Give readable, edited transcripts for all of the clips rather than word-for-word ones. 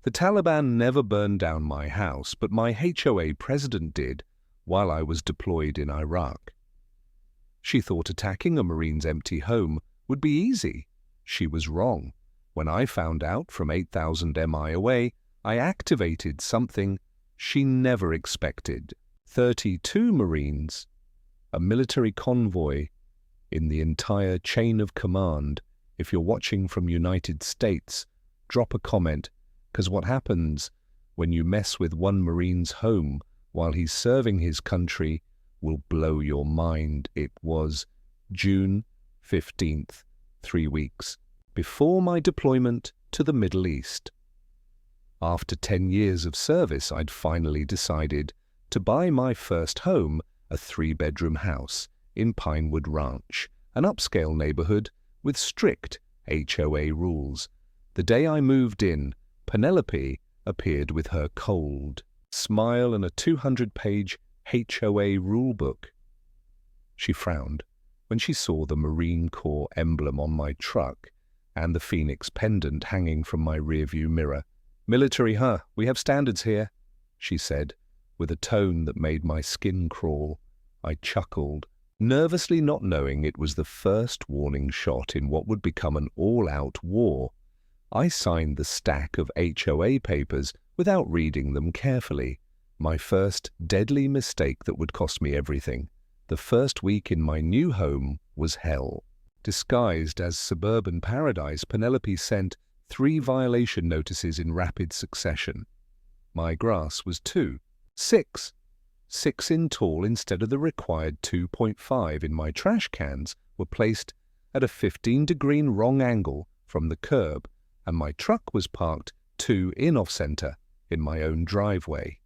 The Taliban never burned down my house, but my HOA president did while I was deployed in Iraq. She thought attacking a Marine's empty home would be easy. She was wrong. When I found out from 8,000 mi away, I activated something she never expected. 32 Marines, a military convoy in the entire chain of command. If you're watching from United States, drop a comment, because what happens when you mess with one Marine's home while he's serving his country will blow your mind. It was June 15th, 3 weeks before my deployment to the Middle East. After 10 years of service, I'd finally decided to buy my first home, a 3-bedroom house in Pinewood Ranch, an upscale neighborhood with strict HOA rules. The day I moved in, Penelope appeared with her cold smile and a 200-page HOA rulebook. She frowned when she saw the Marine Corps emblem on my truck and the Phoenix pendant hanging from my rearview mirror. "Military, huh? We have standards here," she said, with a tone that made my skin crawl. I chuckled, nervously not knowing it was the first warning shot in what would become an all-out war. I signed the stack of HOA papers without reading them carefully. My first deadly mistake that would cost me everything. The first week in my new home was hell. Disguised as suburban paradise, Penelope sent 3 violation notices in rapid succession. My grass was 2. 6 in tall instead of the required 2.5, and my trash cans were placed at a 15-degree wrong angle from the curb, and my truck was parked 2 in off-center in my own driveway.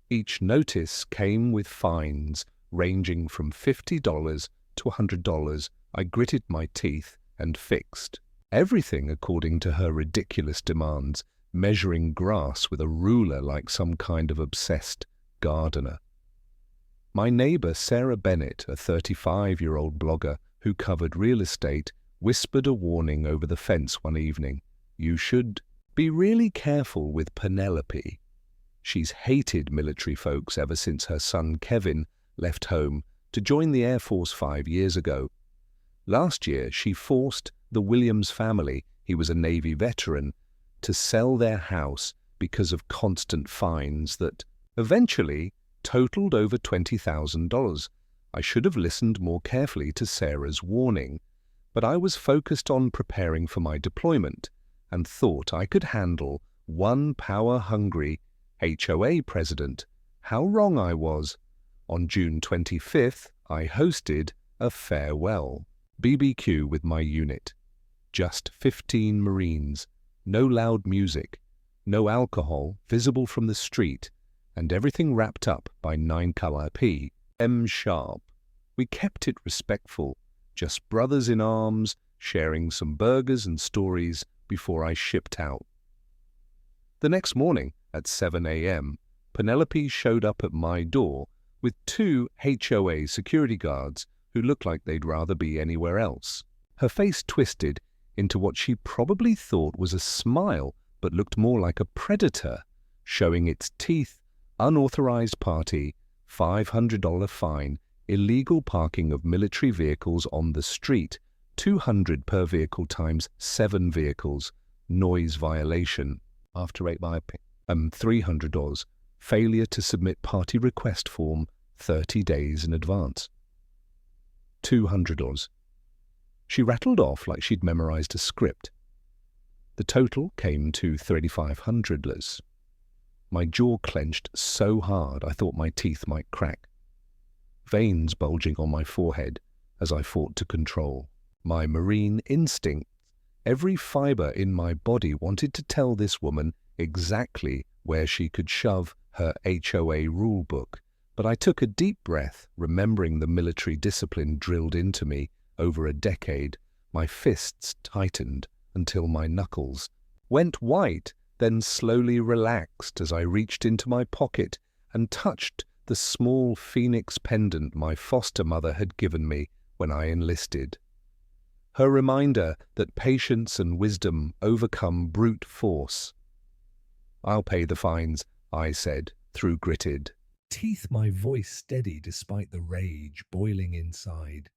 Each notice came with fines ranging from $50 to $100. I gritted my teeth and fixed everything according to her ridiculous demands, measuring grass with a ruler like some kind of obsessed gardener. My neighbor Sarah Bennett, a 35-year-old blogger who covered real estate, whispered a warning over the fence one evening. "You should be really careful with Penelope. She's hated military folks ever since her son Kevin left home to join the Air Force 5 years ago. Last year, she forced the Williams family, he was a Navy veteran, to sell their house because of constant fines that eventually totaled over $20,000. I should have listened more carefully to Sarah's warning, but I was focused on preparing for my deployment and thought I could handle one power-hungry HOA president. How wrong I was. On June 25th, I hosted a farewell BBQ with my unit. Just 15 Marines, no loud music, no alcohol visible from the street, and everything wrapped up by 9 p.m. sharp. We kept it respectful, just brothers in arms, sharing some burgers and stories before I shipped out. The next morning at 7 a.m., Penelope showed up at my door with 2 HOA security guards who looked like they'd rather be anywhere else. Her face twisted into what she probably thought was a smile, but looked more like a predator, showing its teeth. Unauthorized party, $500 fine, illegal parking of military vehicles on the street, $200 per vehicle times 7 vehicles, noise violation, after 8 by $300, failure to submit party request form 30 days in advance, $200. She rattled off like she'd memorized a script. The total came to $3,500. My jaw clenched so hard I thought my teeth might crack. Veins bulging on my forehead as I fought to control. My Marine instinct, every fiber in my body wanted to tell this woman exactly where she could shove her HOA rulebook. But I took a deep breath, remembering the military discipline drilled into me over a decade. My fists tightened until my knuckles went white, then slowly relaxed as I reached into my pocket and touched the small Phoenix pendant my foster mother had given me when I enlisted. Her reminder that patience and wisdom overcome brute force. I'll pay the fines, I said, through gritted teeth, my voice steady despite the rage boiling inside.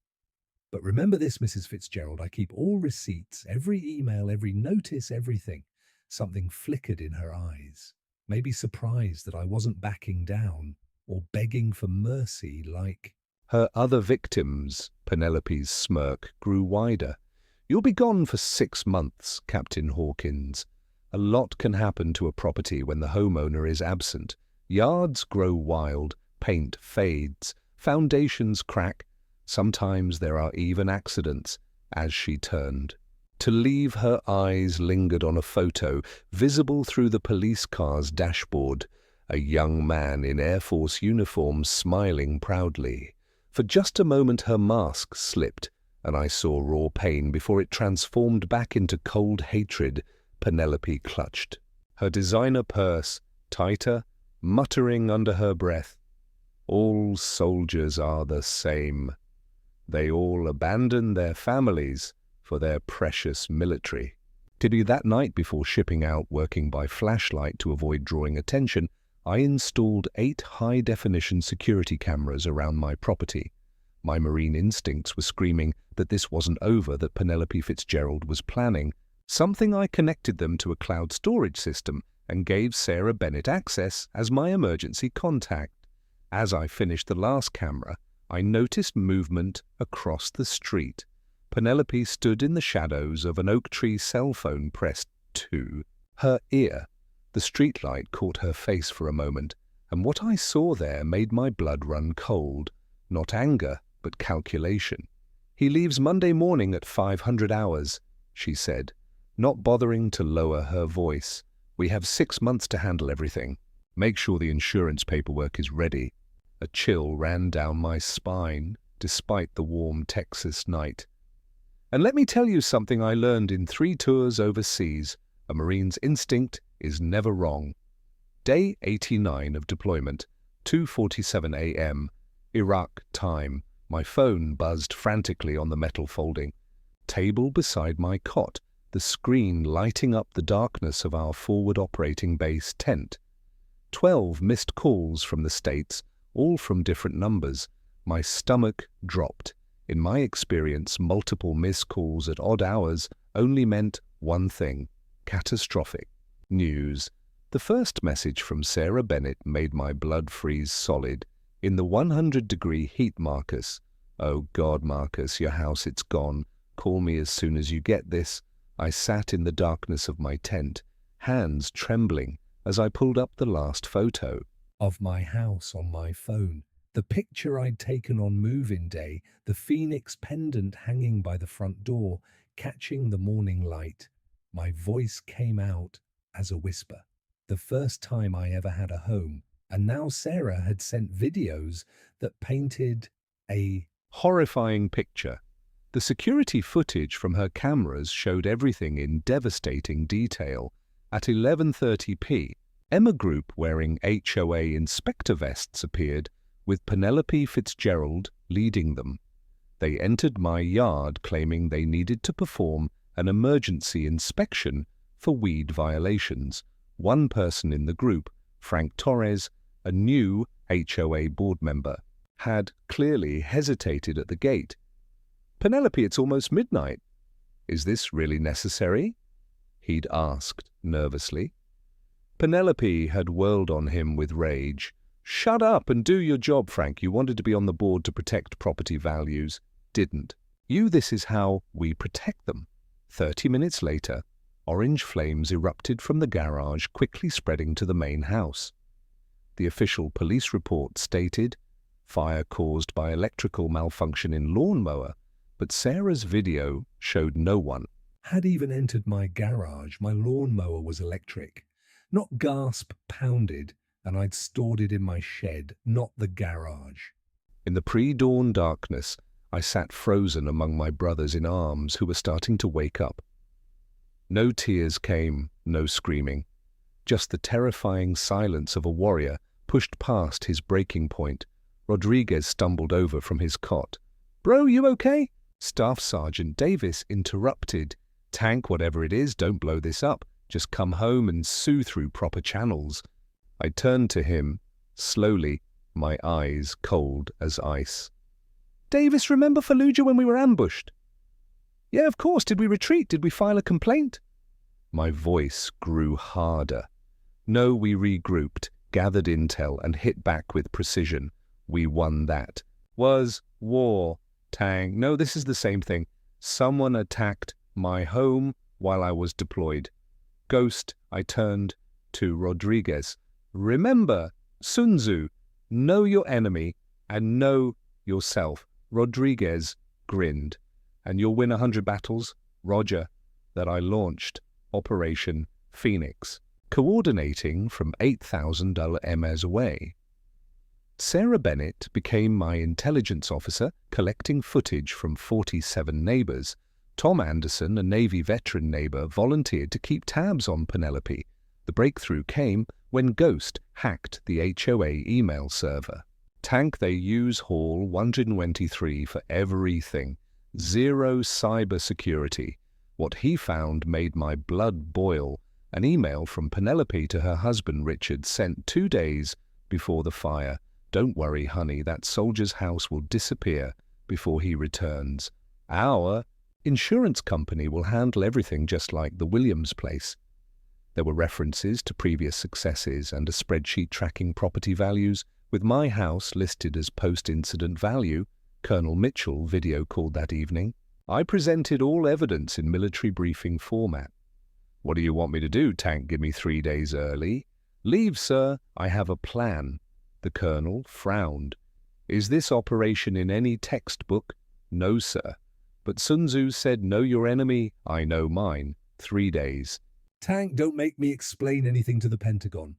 But remember this, Mrs. Fitzgerald, I keep all receipts, every email, every notice, everything. Something flickered in her eyes, maybe surprised that I wasn't backing down or begging for mercy like her other victims. Penelope's smirk grew wider. You'll be gone for 6 months, Captain Hawkins. A lot can happen to a property when the homeowner is absent. Yards grow wild, paint fades, foundations crack. Sometimes there are even accidents. As she turned to leave, her eyes lingered on a photo visible through the police car's dashboard. A young man in Air Force uniform smiling proudly. For just a moment her mask slipped, and I saw raw pain before it transformed back into cold hatred. Penelope clutched her designer purse tighter, muttering under her breath, "All soldiers are the same. They all abandon their families for their precious military." That night, before shipping out, working by flashlight to avoid drawing attention, I installed 8 high-definition security cameras around my property. My marine instincts were screaming that this wasn't over, that Penelope Fitzgerald was planning something. I connected them to a cloud storage system and gave Sarah Bennett access as my emergency contact. As I finished the last camera, I noticed movement across the street. Penelope stood in the shadows of an oak tree, cell phone pressed to her ear. The streetlight caught her face for a moment, and what I saw there made my blood run cold. Not anger, but calculation. "He leaves Monday morning at 500 hours, she said, not bothering to lower her voice. "We have 6 months to handle everything. Make sure the insurance paperwork is ready." A chill ran down my spine, despite the warm Texas night. And let me tell you something I learned in 3 tours overseas. A Marine's instinct is never wrong. Day 89 of deployment, 2:47 a.m., Iraq time. My phone buzzed frantically on the metal folding table beside my cot, the screen lighting up the darkness of our forward operating base tent. 12 missed calls from the States, all from different numbers. My stomach dropped. In my experience, multiple missed calls at odd hours only meant one thing: catastrophic news. The first message from Sarah Bennett made my blood freeze solid. In the 100-degree heat, Marcus. "Oh God, Marcus, your house, it's gone. Call me as soon as you get this." I sat in the darkness of my tent, hands trembling as I pulled up the last photo of my house on my phone. The picture I'd taken on move-in day, the phoenix pendant hanging by the front door, catching the morning light. My voice came out as a whisper. The first time I ever had a home, and now Sarah had sent videos that painted a horrifying picture. The security footage from her cameras showed everything in devastating detail. At 11:30 p.m., Emma Group wearing HOA inspector vests appeared, with Penelope Fitzgerald leading them. They entered my yard claiming they needed to perform an emergency inspection for weed violations. One person in the group, Frank Torres, a new HOA board member, had clearly hesitated at the gate. "Penelope, it's almost midnight. Is this really necessary?" he'd asked nervously. Penelope had whirled on him with rage. "Shut up and do your job, Frank. You wanted to be on the board to protect property values. Didn't. This is how we protect them." 30 minutes later, orange flames erupted from the garage, quickly spreading to the main house. The official police report stated, "Fire caused by electrical malfunction in lawnmower," but Sarah's video showed no one had even entered my garage. My lawnmower was electric. Not gasp pounded, and I'd stored it in my shed, not the garage. In the pre-dawn darkness, I sat frozen among my brothers in arms who were starting to wake up. No tears came, no screaming, just the terrifying silence of a warrior pushed past his breaking point. Rodriguez stumbled over from his cot. "Bro, you okay?" Staff Sergeant Davis interrupted. "Tank, whatever it is, don't blow this up. Just come home and sue through proper channels. I turned to him, slowly, my eyes cold as ice. Davis, remember Fallujah when we were ambushed? Yeah, of course. Did we retreat? Did we file a complaint? My voice grew harder. No, we regrouped, gathered intel, and hit back with precision. We won that. Was war. Tang. No, this is the same thing. Someone attacked my home while I was deployed. Ghost, I turned to Rodriguez. Remember, Sun Tzu, know your enemy and know yourself. Rodriguez grinned. And you'll win 100 battles? Roger. That I launched Operation Phoenix, coordinating from 8,000 ms away. Sarah Bennett became my intelligence officer, collecting footage from 47 neighbors. Tom Anderson, a Navy veteran neighbor, volunteered to keep tabs on Penelope. The breakthrough came when Ghost hacked the HOA email server. Tank, they use Hall 123 for everything. Zero cyber security. What he found made my blood boil. An email from Penelope to her husband Richard sent 2 days before the fire. Don't worry, honey, that soldier's house will disappear before he returns. Our insurance company will handle everything just like the Williams place. There were references to previous successes and a spreadsheet tracking property values, with my house listed as post-incident value. Colonel Mitchell video called that evening. I presented all evidence in military briefing format. What do you want me to do, Tank? Give me 3 days early? Leave, sir. I have a plan. The colonel frowned. Is this operation in any textbook? No, sir. But Sun Tzu said, know your enemy, I know mine. 3 days. Tank, don't make me explain anything to the Pentagon.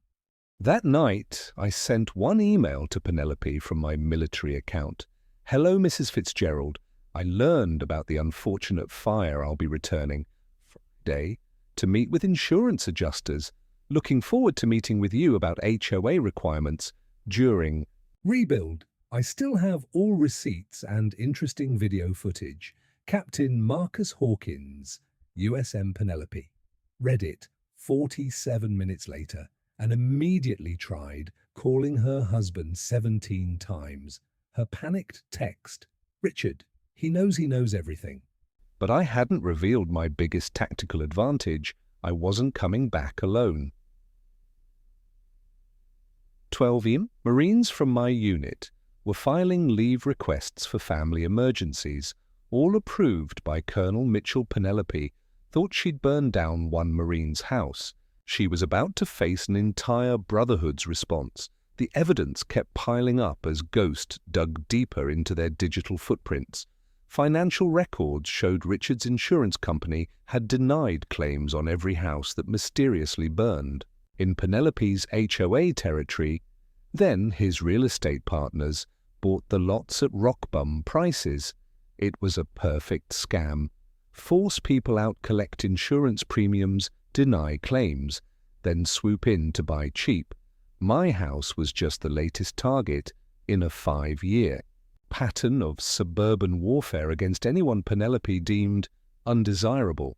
That night, I sent one email to Penelope from my military account. Hello, Mrs. Fitzgerald. I learned about the unfortunate fire. I'll be returning Friday to meet with insurance adjusters. Looking forward to meeting with you about HOA requirements during rebuild. I still have all receipts and interesting video footage. Captain Marcus Hawkins, USM Penelope. Read it 47 minutes later and immediately tried calling her husband 17 times. Her panicked text, Richard, he knows everything. But I hadn't revealed my biggest tactical advantage. I wasn't coming back alone. 12 Marines from my unit were filing leave requests for family emergencies, all approved by Colonel Mitchell. Penelope thought she'd burned down one Marine's house. She was about to face an entire Brotherhood's response. The evidence kept piling up as Ghost dug deeper into their digital footprints. Financial records showed Richard's insurance company had denied claims on every house that mysteriously burned. In Penelope's HOA territory, then his real estate partners bought the lots at rock-bum prices. It was a perfect scam. Force people out, collect insurance premiums, deny claims, then swoop in to buy cheap. My house was just the latest target in a 5-year pattern of suburban warfare against anyone Penelope deemed undesirable.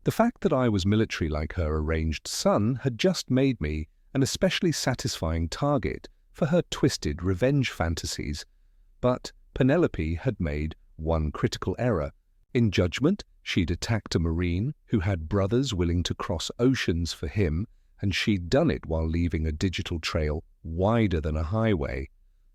The fact that I was military like her arranged son had just made me an especially satisfying target for her twisted revenge fantasies. But Penelope had made one critical error. In judgment, she'd attacked a Marine who had brothers willing to cross oceans for him, and she'd done it while leaving a digital trail wider than a highway.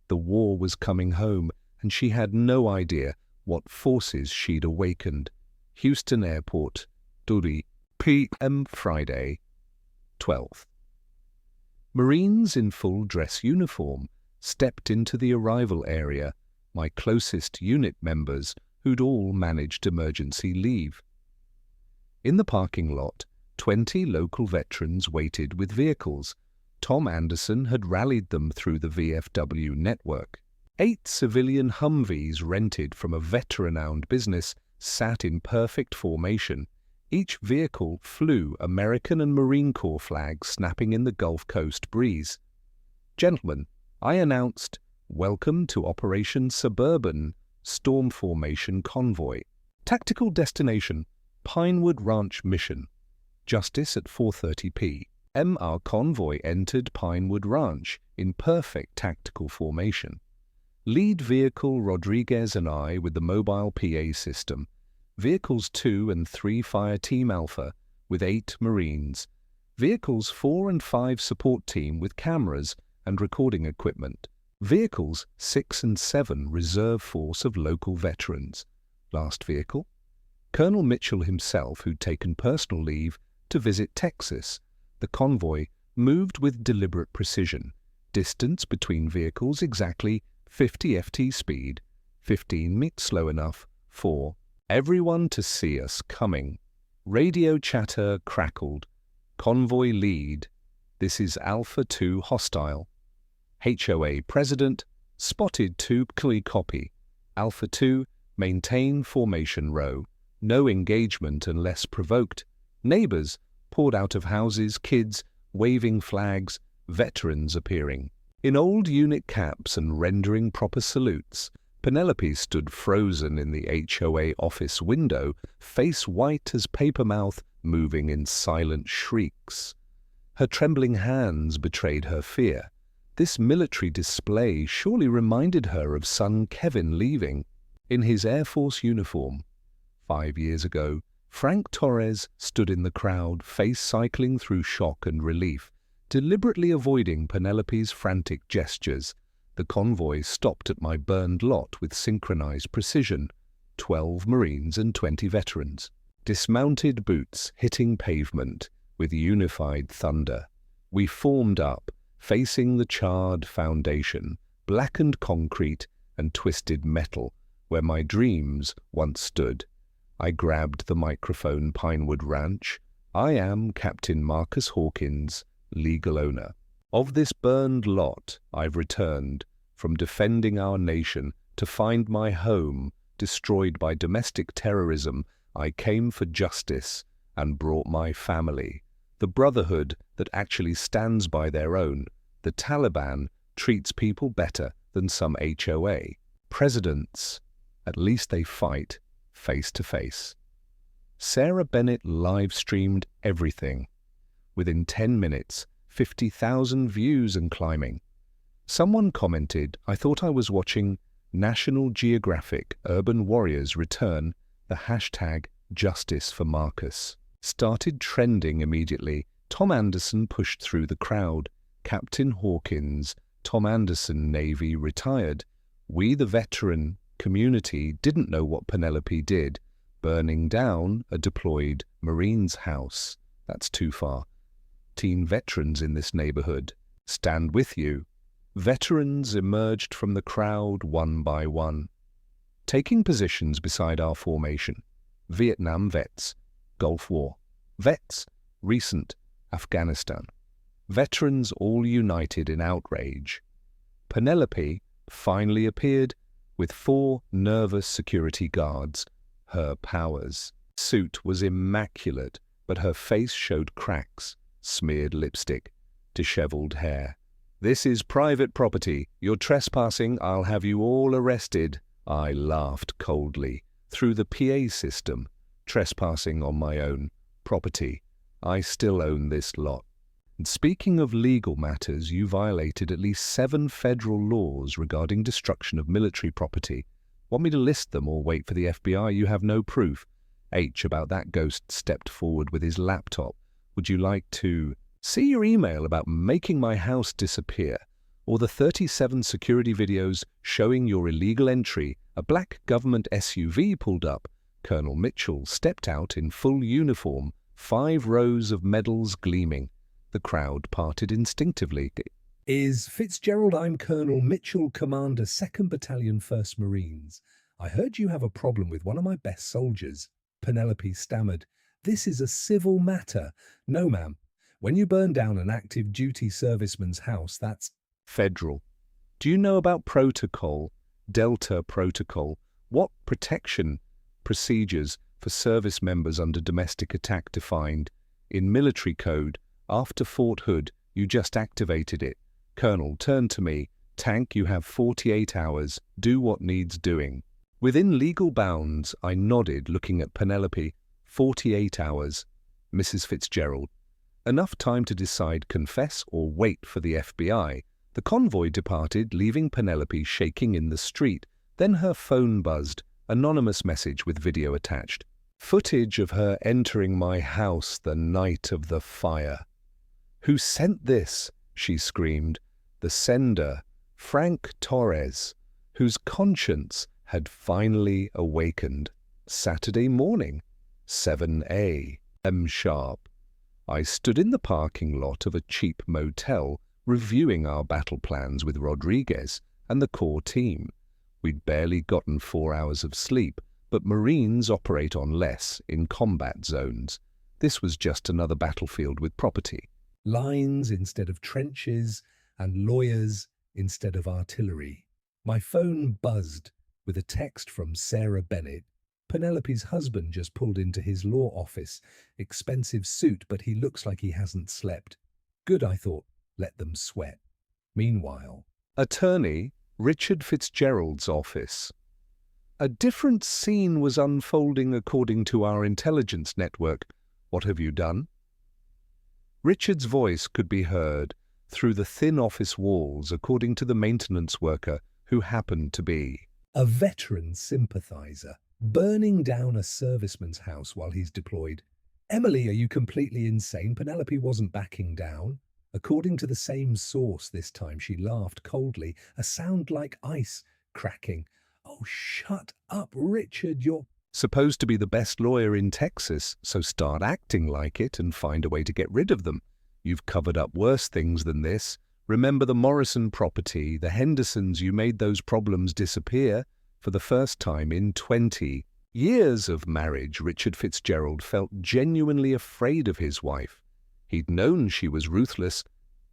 The war was coming home, and she had no idea what forces she'd awakened. Houston Airport, 2 p.m. Friday, 12th. Marines in full dress uniform stepped into the arrival area, my closest unit members who'd all managed emergency leave. In the parking lot, 20 local veterans waited with vehicles. Tom Anderson had rallied them through the VFW network. 8 civilian Humvees rented from a veteran-owned business sat in perfect formation. Each vehicle flew American and Marine Corps flags snapping in the Gulf Coast breeze. Gentlemen, I announced, welcome to Operation Suburban Storm Formation Convoy. Tactical destination, Pinewood Ranch Mission. Justice at 4:30 p.m. Our convoy entered Pinewood Ranch in perfect tactical formation. Lead vehicle Rodriguez and I with the mobile PA system. Vehicles 2 and 3 Fire Team Alpha with 8 Marines. Vehicles 4 and 5 Support Team with cameras and recording equipment. Vehicles 6 and 7 Reserve Force of local veterans. Last vehicle? Colonel Mitchell himself, who'd taken personal leave to visit Texas. The convoy moved with deliberate precision. Distance between vehicles exactly 50 ft speed. 15 meet slow enough. 4. Everyone to see us coming. Radio chatter crackled. Convoy lead. This is Alpha 2 hostile. HOA President spotted 2 clear copy. Alpha 2 maintain formation row. No engagement unless provoked. Neighbors poured out of houses, kids waving flags, veterans appearing. In old unit caps and rendering proper salutes, Penelope stood frozen in the HOA office window, face white as paper mouth, moving in silent shrieks. Her trembling hands betrayed her fear. This military display surely reminded her of son Kevin leaving in his Air Force uniform. 5 years ago, Frank Torres stood in the crowd, face cycling through shock and relief, deliberately avoiding Penelope's frantic gestures. The convoy stopped at my burned lot with synchronized precision. 12 Marines and 20 veterans. Dismounted boots hitting pavement with unified thunder. We formed up, facing the charred foundation, blackened concrete and twisted metal, where my dreams once stood. I grabbed the microphone. Pinewood Ranch. I am Captain Marcus Hawkins, legal owner. Of this burned lot, I've returned from defending our nation to find my home destroyed by domestic terrorism. I came for justice and brought my family. The brotherhood that actually stands by their own. The Taliban treats people better than some HOA. Presidents, at least they fight face to face. Sarah Bennett live-streamed everything. Within 10 minutes, 50,000 views and climbing. Someone commented, I thought I was watching National Geographic Urban Warriors Return. The hashtag Justice for Marcus started trending immediately. Tom Anderson pushed through the crowd. Captain Hawkins, Tom Anderson, Navy, retired. We, the veteran community, didn't know what Penelope did. Burning down a deployed Marine's house. That's too far. Teen veterans in this neighborhood. Stand with you. Veterans emerged from the crowd one by one, taking positions beside our formation. Vietnam vets, Gulf War. Vets, recent Afghanistan. Veterans all united in outrage. Penelope finally appeared with 4 nervous security guards. Her powers. Suit was immaculate, but her face showed cracks, smeared lipstick, disheveled hair. This is private property. You're trespassing. I'll have you all arrested. I laughed coldly. Through the PA system. Trespassing on my own property. I still own this lot. And speaking of legal matters, you violated at least 7 federal laws regarding destruction of military property. Want me to list them or wait for the FBI? You have no proof. H. About that ghost stepped forward with his laptop. Would you like to see your email about making my house disappear? Or the 37 security videos showing your illegal entry? A black government SUV pulled up. Colonel Mitchell stepped out in full uniform, 5 rows of medals gleaming. The crowd parted instinctively. Is Fitzgerald? I'm Colonel Mitchell, Commander 2nd Battalion 1st Marines. I heard you have a problem with one of my best soldiers. Penelope stammered. This is a civil matter. No, ma'am. When you burn down an active duty serviceman's house, that's federal. Do you know about protocol, Delta Protocol? What protection procedures for service members under domestic attack defined in military code? After Fort Hood, you just activated it. Colonel turned to me. Tank, you have 48 hours. Do what needs doing. Within legal bounds, I nodded, looking at Penelope. 48 hours. Mrs. Fitzgerald. Enough time to decide confess or wait for the FBI. The convoy departed, leaving Penelope shaking in the street. Then her phone buzzed, anonymous message with video attached. Footage of her entering my house the night of the fire. "Who sent this?" she screamed. The sender, Frank Torres, whose conscience had finally awakened. Saturday morning, 7 a.m. sharp. I stood in the parking lot of a cheap motel, reviewing our battle plans with Rodriguez and the core team. We'd barely gotten 4 hours of sleep, but Marines operate on less in combat zones. This was just another battlefield with property. Lines instead of trenches and lawyers instead of artillery. My phone buzzed with a text from Sarah Bennett. Penelope's husband just pulled into his law office. Expensive suit, but he looks like he hasn't slept. Good, I thought. Let them sweat. Meanwhile, Attorney Richard Fitzgerald's office. A different scene was unfolding according to our intelligence network. What have you done? Richard's voice could be heard through the thin office walls, according to the maintenance worker who happened to be a veteran sympathizer, burning down a serviceman's house while he's deployed. Emily, are you completely insane? Penelope wasn't backing down. According to the same source this time, she laughed coldly, a sound like ice cracking. Oh, shut up, Richard, you're supposed to be the best lawyer in Texas, so start acting like it and find a way to get rid of them. You've covered up worse things than this. Remember the Morrison property, the Hendersons, you made those problems disappear. For the first time in 20 years of marriage, Richard Fitzgerald felt genuinely afraid of his wife. He'd known she was ruthless,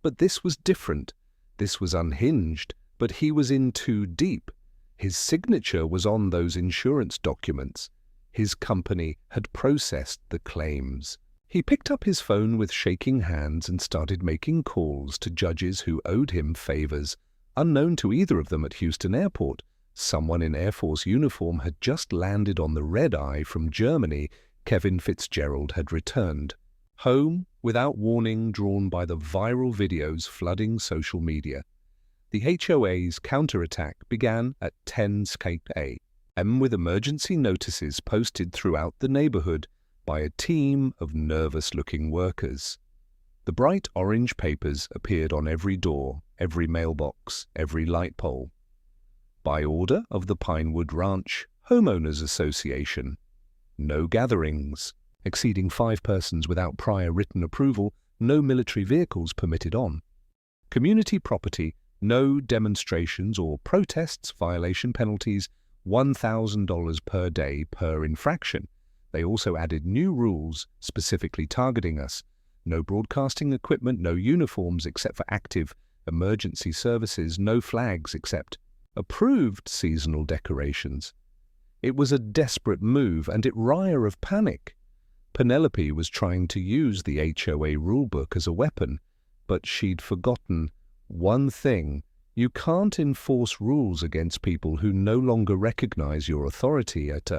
but this was different. This was unhinged, but he was in too deep. His signature was on those insurance documents. His company had processed the claims. He picked up his phone with shaking hands and started making calls to judges who owed him favors. Unknown to either of them at Houston Airport, someone in Air Force uniform had just landed on the red-eye from Germany. Kevin Fitzgerald had returned home without warning, drawn by the viral videos flooding social media. The HOA's counterattack began at 10 a.m. with emergency notices posted throughout the neighborhood by a team of nervous-looking workers. The bright orange papers appeared on every door, every mailbox, every light pole. By order of the Pinewood Ranch Homeowners Association, no gatherings exceeding 5 persons without prior written approval, no military vehicles permitted on. Community property, no demonstrations or protests, violation penalties, $1,000 per day per infraction. They also added new rules specifically targeting us. No broadcasting equipment, no uniforms except for active emergency services, no flags except approved seasonal decorations. It was a desperate move and it rire of panic. Penelope was trying to use the HOA rulebook as a weapon, but she'd forgotten one thing. You can't enforce rules against people who no longer recognize your authority at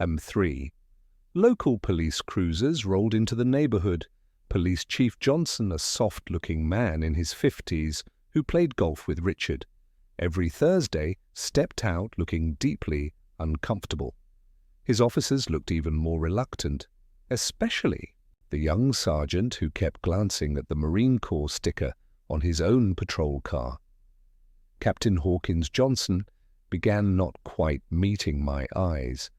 M3. Local police cruisers rolled into the neighborhood. Police Chief Johnson, a soft-looking man in his 50s who played golf with Richard, every Thursday stepped out looking deeply uncomfortable. His officers looked even more reluctant, especially the young sergeant who kept glancing at the Marine Corps sticker on his own patrol car. Captain Hawkins Johnson began not quite meeting my eyes.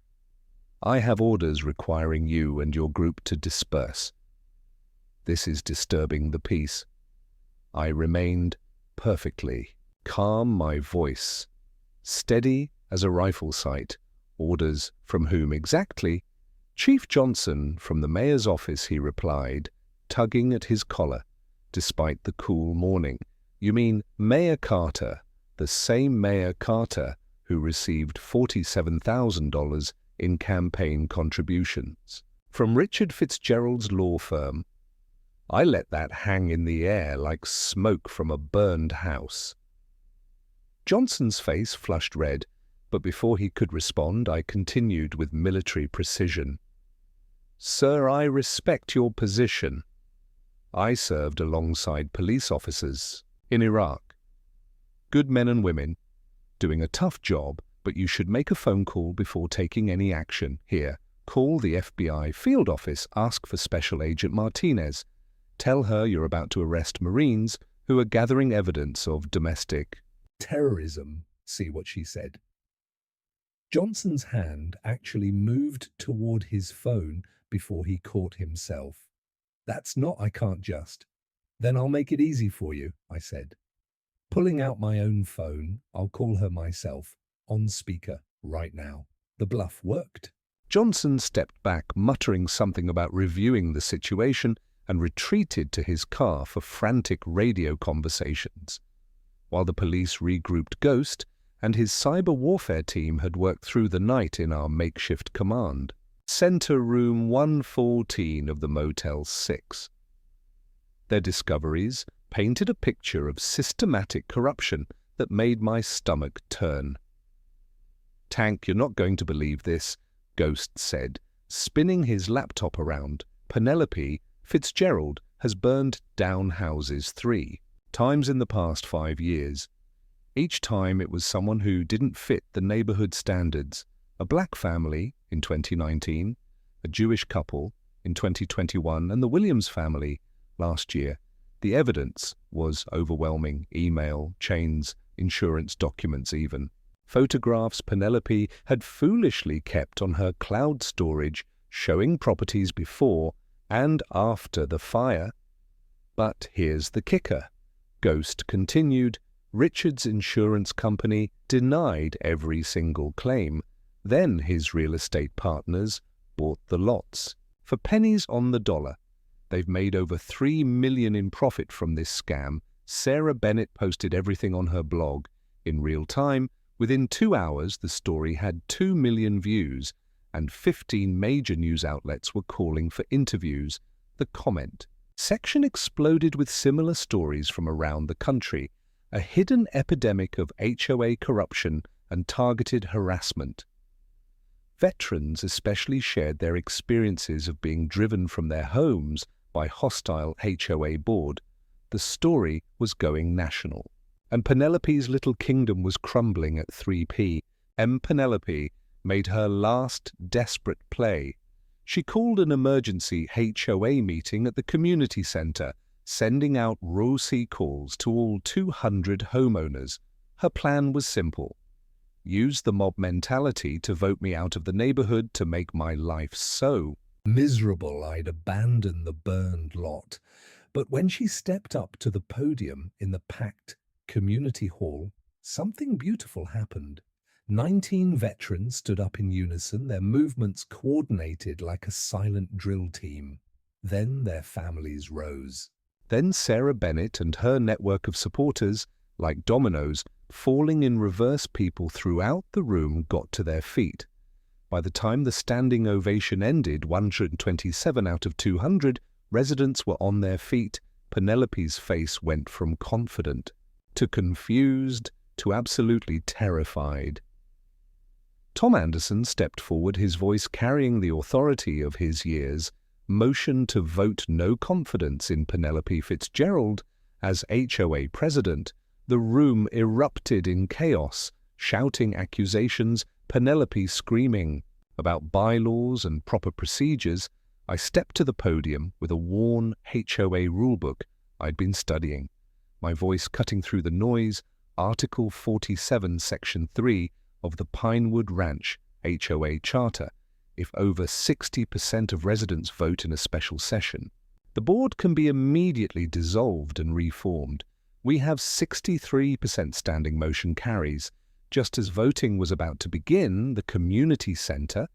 I have orders requiring you and your group to disperse. This is disturbing the peace. I remained perfectly calm, my voice steady as a rifle sight. Orders from whom exactly? Chief Johnson, from the mayor's office, he replied, tugging at his collar, despite the cool morning. You mean Mayor Carter, the same Mayor Carter who received $47,000 in campaign contributions from Richard Fitzgerald's law firm. I let that hang in the air like smoke from a burned house. Johnson's face flushed red, but before he could respond, I continued with military precision. Sir, I respect your position. I served alongside police officers in Iraq. Good men and women, doing a tough job, but you should make a phone call before taking any action. Here, call the FBI field office, ask for Special Agent Martinez. Tell her you're about to arrest Marines who are gathering evidence of domestic terrorism, see what she said. Johnson's hand actually moved toward his phone before he caught himself. That's not I can't just. Then I'll make it easy for you, I said. Pulling out my own phone, I'll call her myself, on speaker, right now. The bluff worked. Johnson stepped back, muttering something about reviewing the situation, and retreated to his car for frantic radio conversations. While the police regrouped Ghost, and his cyber warfare team had worked through the night in our makeshift command. Center Room 114 of the Motel 6. Their discoveries painted a picture of systematic corruption that made my stomach turn. "Tank, you're not going to believe this," Ghost said, spinning his laptop around. "Penelope Fitzgerald has burned down houses 3 times in the past 5 years. Each time it was someone who didn't fit the neighborhood standards. A black family in 2019, a Jewish couple in 2021, and the Williams family last year. The evidence was overwhelming: email, chains, insurance documents even. Photographs Penelope had foolishly kept on her cloud storage showing properties before and after the fire. But here's the kicker," Ghost continued. "Richard's insurance company denied every single claim. Then his real estate partners bought the lots for pennies on the dollar. They've made over $3 million in profit from this scam." Sarah Bennett posted everything on her blog. In real time, within 2 hours, the story had 2 million views, and 15 major news outlets were calling for interviews. The comment section exploded with similar stories from around the country. A hidden epidemic of HOA corruption and targeted harassment. Veterans especially shared their experiences of being driven from their homes by hostile HOA board. The story was going national. And Penelope's little kingdom was crumbling at 3p. Penelope made her last desperate play. She called an emergency HOA meeting at the community center, sending out rosy calls to all 200 homeowners. Her plan was simple: use the mob mentality to vote me out of the neighborhood, to make my life so miserable I'd abandon the burned lot. But when she stepped up to the podium in the packed community hall, something beautiful happened. 19 veterans stood up in unison, their movements coordinated like a silent drill team. Then their families rose. Then Sarah Bennett and her network of supporters, like dominoes, falling in reverse, people throughout the room got to their feet. By the time the standing ovation ended, 127 out of 200 residents were on their feet. Penelope's face went from confident to confused to absolutely terrified. Tom Anderson stepped forward, his voice carrying the authority of his years, motioned to vote no confidence in Penelope Fitzgerald as HOA president. The room erupted in chaos, shouting accusations, Penelope screaming about bylaws and proper procedures. I stepped to the podium with a worn HOA rulebook I'd been studying, my voice cutting through the noise. Article 47, Section 3 of the Pinewood Ranch HOA Charter. If over 60% of residents vote in a special session, the board can be immediately dissolved and reformed. We have 63% standing motion carries. Just as voting was about to begin, the community center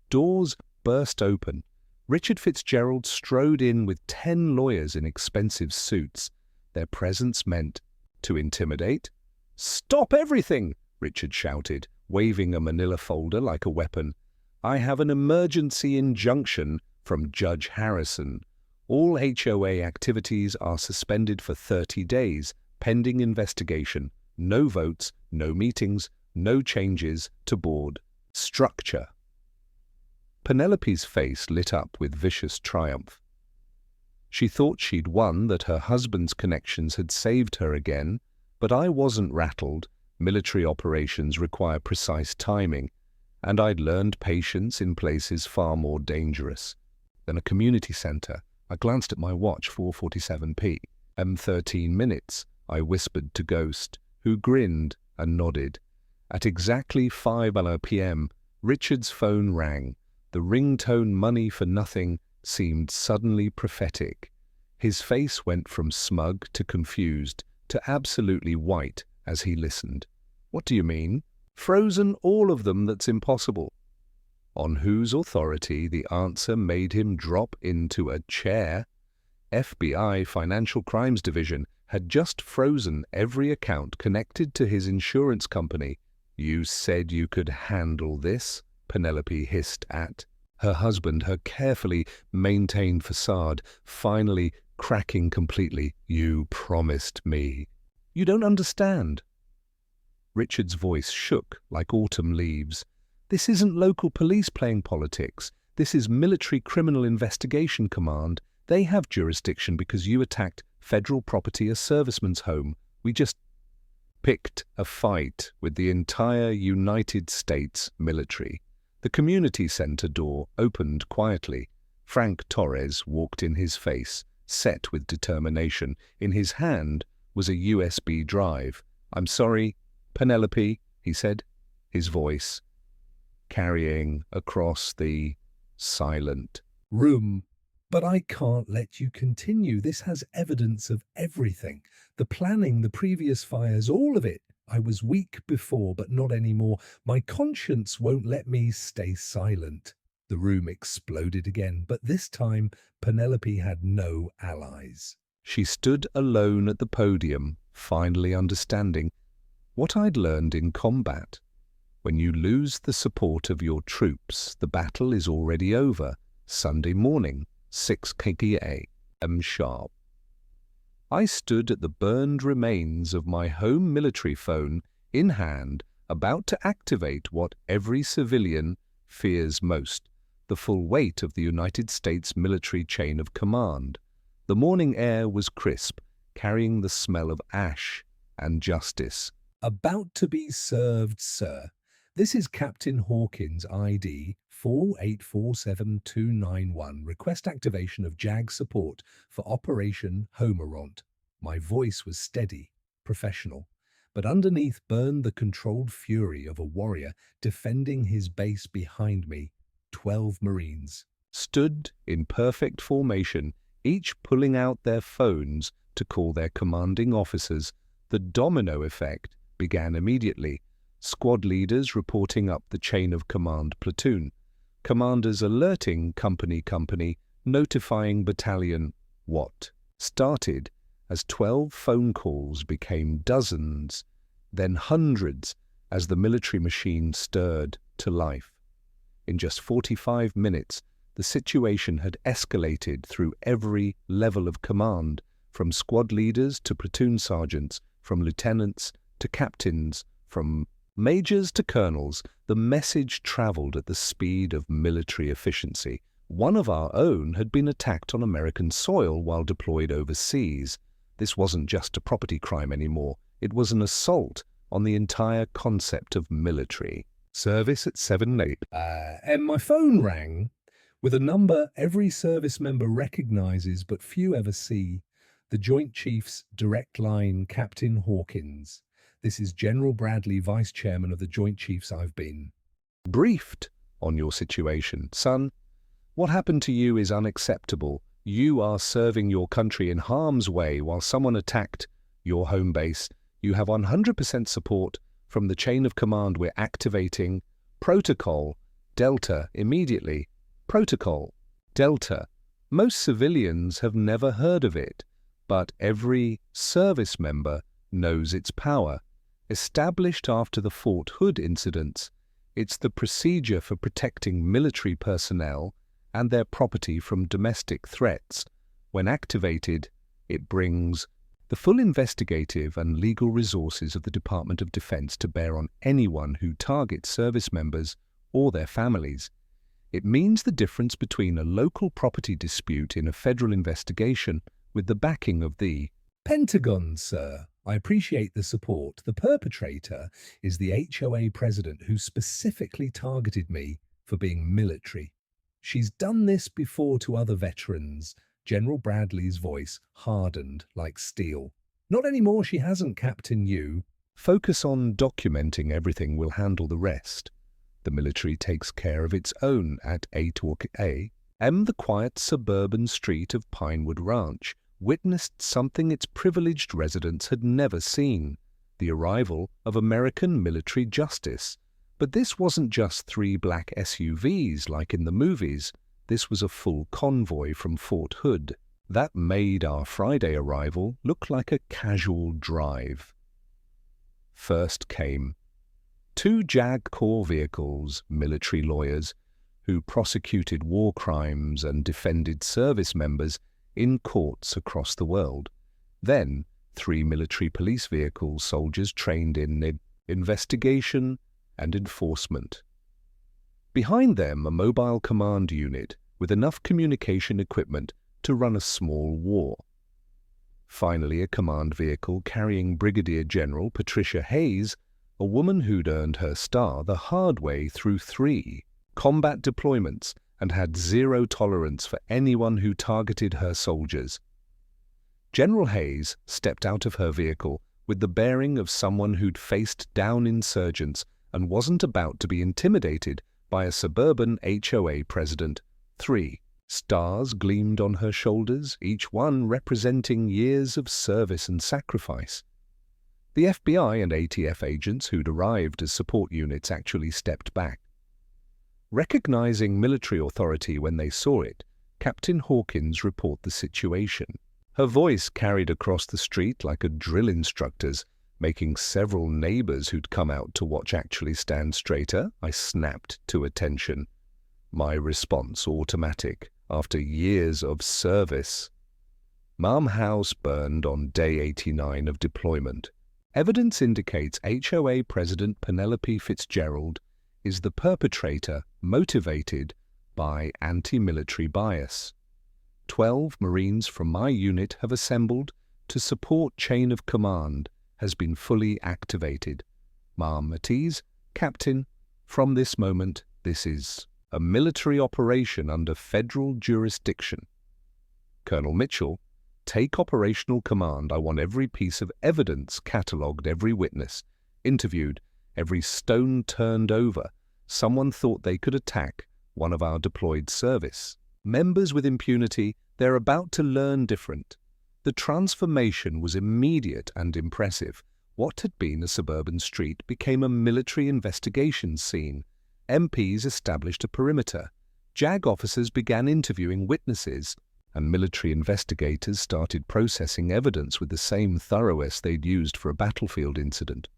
doors burst open. Richard Fitzgerald strode in with 10 lawyers in expensive suits. Their presence meant to intimidate. "Stop everything!" Richard shouted, waving a manila folder like a weapon. "I have an emergency injunction from Judge Harrison. All HOA activities are suspended for 30 days, pending investigation. No votes, no meetings, no changes to board structure." Penelope's face lit up with vicious triumph. She thought she'd won, that her husband's connections had saved her again, but I wasn't rattled. Military operations require precise timing, and I'd learned patience in places far more dangerous than a community centre. I glanced at my watch, 4:47 p.m. 13 minutes, I whispered to Ghost, who grinned and nodded. At exactly 5 p.m., Richard's phone rang. The ringtone "money for nothing" seemed suddenly prophetic. His face went from smug to confused to absolutely white as he listened. "What do you mean?" "Frozen all of them, that's impossible." On whose authority? The answer made him drop into a chair. FBI Financial Crimes Division had just frozen every account connected to his insurance company. "You said you could handle this?" Penelope hissed at her husband, her carefully maintained facade finally cracking completely. "You promised me." "You don't understand." Richard's voice shook like autumn leaves. "This isn't local police playing politics. This is Military Criminal Investigation Command. They have jurisdiction because you attacked federal property, a serviceman's home. We just picked a fight with the entire United States military." The community center door opened quietly. Frank Torres walked in, his face set with determination. In his hand was a USB drive. "I'm sorry, Penelope," he said, his voice carrying across the silent room. "But I can't let you continue. This has evidence of everything. The planning, the previous fires, all of it. I was weak before, but not anymore. My conscience won't let me stay silent." The room exploded again, but this time Penelope had no allies. She stood alone at the podium, finally understanding what I'd learned in combat. When you lose the support of your troops, the battle is already over. Sunday morning, 6 a.m. sharp. I stood at the burned remains of my home military phone in hand, about to activate what every civilian fears most, the full weight of the United States military chain of command. The morning air was crisp, carrying the smell of ash and justice. "About to be served, sir. This is Captain Hawkins, ID 4847291. Request activation of JAG support for Operation Homeront." My voice was steady, professional, but underneath burned the controlled fury of a warrior defending his base. Behind me, 12 Marines Stood in perfect formation, each pulling out their phones to call their commanding officers. The domino effect began immediately. Squad leaders reporting up the chain of command platoon. Commanders alerting company, notifying battalion. What started as 12 phone calls became dozens, then hundreds as the military machine stirred to life. In just 45 minutes, the situation had escalated through every level of command, from squad leaders to platoon sergeants, from lieutenants to captains, from majors to colonels. The message traveled at the speed of military efficiency. One of our own had been attacked on American soil while deployed overseas. This wasn't just a property crime anymore. It was an assault on the entire concept of military service at 7-8. And my phone rang with a number every service member recognizes but few ever see. The Joint Chiefs direct line, Captain Hawkins. "This is General Bradley, Vice Chairman of the Joint Chiefs. I've been briefed on your situation. Son, what happened to you is unacceptable. You are serving your country in harm's way while someone attacked your home base. You have 100% support from the chain of command. We're activating Protocol Delta immediately." Protocol Delta. Most civilians have never heard of it, but every service member knows its power. Established after the Fort Hood incidents, it's the procedure for protecting military personnel and their property from domestic threats. When activated, it brings the full investigative and legal resources of the Department of Defense to bear on anyone who targets service members or their families. It means the difference between a local property dispute in a federal investigation with the backing of the Pentagon, sir. I appreciate the support. The perpetrator is the HOA president who specifically targeted me for being military. She's done this before to other veterans. General Bradley's voice hardened like steel. Not anymore, she hasn't, Captain You. focus on documenting everything. Will handle the rest. The military takes care of its own at HOA. The quiet suburban street of Pinewood Ranch witnessed something its privileged residents had never seen: the arrival of American military justice. But this wasn't just 3 black SUVs like in the movies. This was a full convoy from Fort Hood. That made our Friday arrival look like a casual drive. First came 2 JAG Corps vehicles, military lawyers, who prosecuted war crimes and defended service members in courts across the world. Then 3 military police vehicles, soldiers trained in investigation and enforcement. Behind them, a mobile command unit with enough communication equipment to run a small war. Finally, a command vehicle carrying Brigadier General Patricia Hayes, a woman who'd earned her star the hard way through 3 combat deployments and had zero tolerance for anyone who targeted her soldiers. General Hayes stepped out of her vehicle with the bearing of someone who'd faced down insurgents and wasn't about to be intimidated by a suburban HOA president. 3 stars gleamed on her shoulders, each one representing years of service and sacrifice. The FBI and ATF agents who'd arrived as support units actually stepped back. Recognizing military authority when they saw it, Captain Hawkins reported the situation. Her voice carried across the street like a drill instructor's, making several neighbors who'd come out to watch actually stand straighter. I snapped to attention. My response automatic after years of service. Mom house burned on day 89 of deployment. Evidence indicates HOA President Penelope Fitzgerald is the perpetrator, motivated by anti-military bias. 12 Marines from my unit have assembled to support chain of command has been fully activated. Ma'am at ease, Captain, from this moment, this is a military operation under federal jurisdiction. Colonel Mitchell, take operational command. I want every piece of evidence catalogued, every witness interviewed, every stone turned over. Someone thought they could attack one of our deployed service members with impunity. They're about to learn different. The transformation was immediate and impressive. What had been a suburban street became a military investigation scene. MPs established a perimeter. JAG officers began interviewing witnesses, and military investigators started processing evidence with the same thoroughness they'd used for a battlefield incident.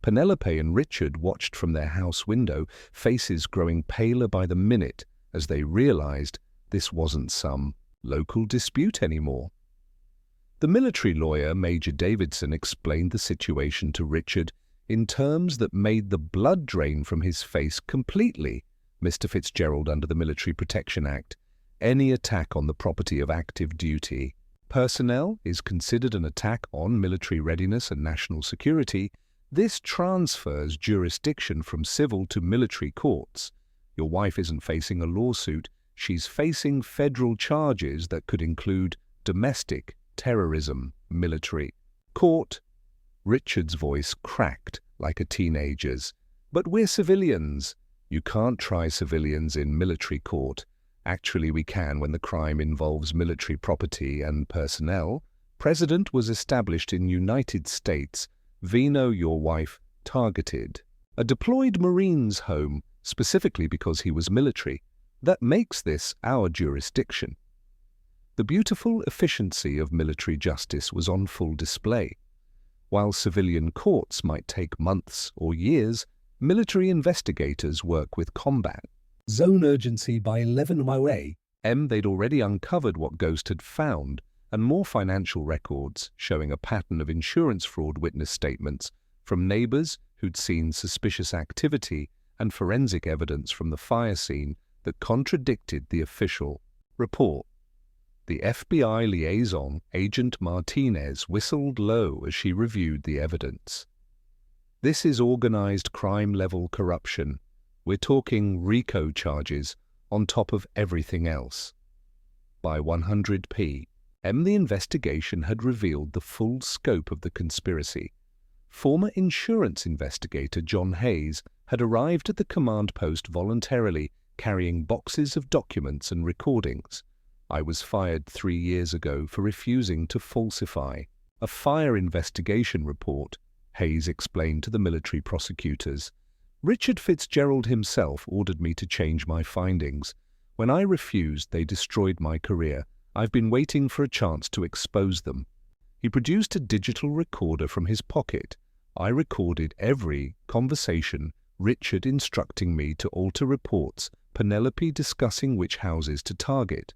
Penelope and Richard watched from their house window, faces growing paler by the minute as they realized this wasn't some local dispute anymore. The military lawyer, Major Davidson, explained the situation to Richard in terms that made the blood drain from his face completely. Mr. Fitzgerald, under the Military Protection Act, any attack on the property of active duty personnel is considered an attack on military readiness and national security. This transfers jurisdiction from civil to military courts. Your wife isn't facing a lawsuit. She's facing federal charges that could include domestic, terrorism, military. Court. Richard's voice cracked like a teenager's. But we're civilians. You can't try civilians in military court. Actually, we can when the crime involves military property and personnel. Precedent was established in United States. Vino, your wife, targeted a deployed Marine's home specifically because he was military. That makes this our jurisdiction. The beautiful efficiency of military justice was on full display. While civilian courts might take months or years, military investigators work with combat. Zone urgency by 11 MOA. They'd already uncovered what Ghost had found, and more financial records showing a pattern of insurance fraud witness statements from neighbors who'd seen suspicious activity and forensic evidence from the fire scene that contradicted the official report. The FBI liaison, Agent Martinez, whistled low as she reviewed the evidence. This is organized crime-level corruption. We're talking RICO charges on top of everything else. By 100 p.m., the investigation had revealed the full scope of the conspiracy. Former insurance investigator John Hayes had arrived at the command post voluntarily, carrying boxes of documents and recordings. I was fired 3 years ago for refusing to falsify a fire investigation report, Hayes explained to the military prosecutors. Richard Fitzgerald himself ordered me to change my findings. When I refused, they destroyed my career. I've been waiting for a chance to expose them. He produced a digital recorder from his pocket. I recorded every conversation, Richard instructing me to alter reports, Penelope discussing which houses to target.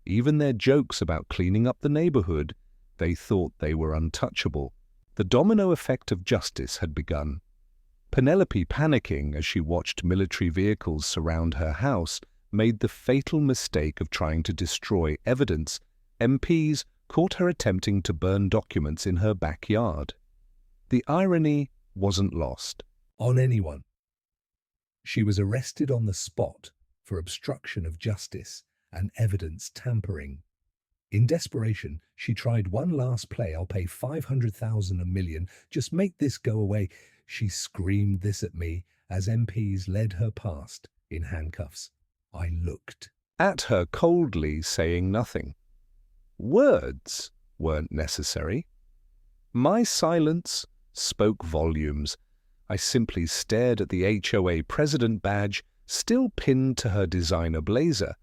Even their jokes about cleaning up the neighborhood, they thought they were untouchable. The domino effect of justice had begun. Penelope, panicking as she watched military vehicles surround her house, made the fatal mistake of trying to destroy evidence. MPs caught her attempting to burn documents in her backyard. The irony wasn't lost on anyone. She was arrested on the spot for obstruction of justice and evidence tampering. In desperation, she tried one last play. I'll pay 500,000, $1 million. Just make this go away. She screamed this at me as MPs led her past in handcuffs. I looked at her coldly, saying nothing. Words weren't necessary. My silence spoke volumes. I simply stared at the HOA president badge still pinned to her designer blazer,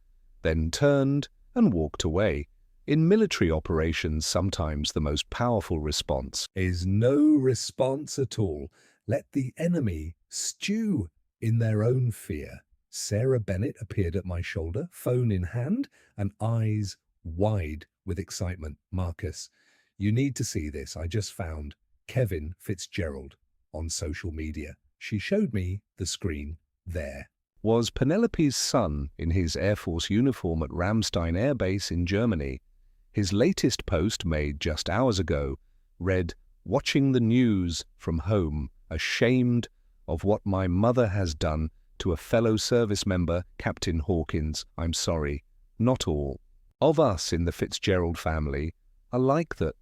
then turned and walked away. In military operations, sometimes the most powerful response is no response at all. Let the enemy stew in their own fear. Sarah Bennett appeared at my shoulder, phone in hand and eyes wide with excitement. Marcus, you need to see this. I just found Kevin Fitzgerald on social media. She showed me the screen there. Was Penelope's son in his Air Force uniform at Ramstein Air Base in Germany. His latest post, made just hours ago, read, "Watching the news from home, ashamed of what my mother has done to a fellow service member, Captain Hawkins. I'm sorry, not all of us in the Fitzgerald family are like that.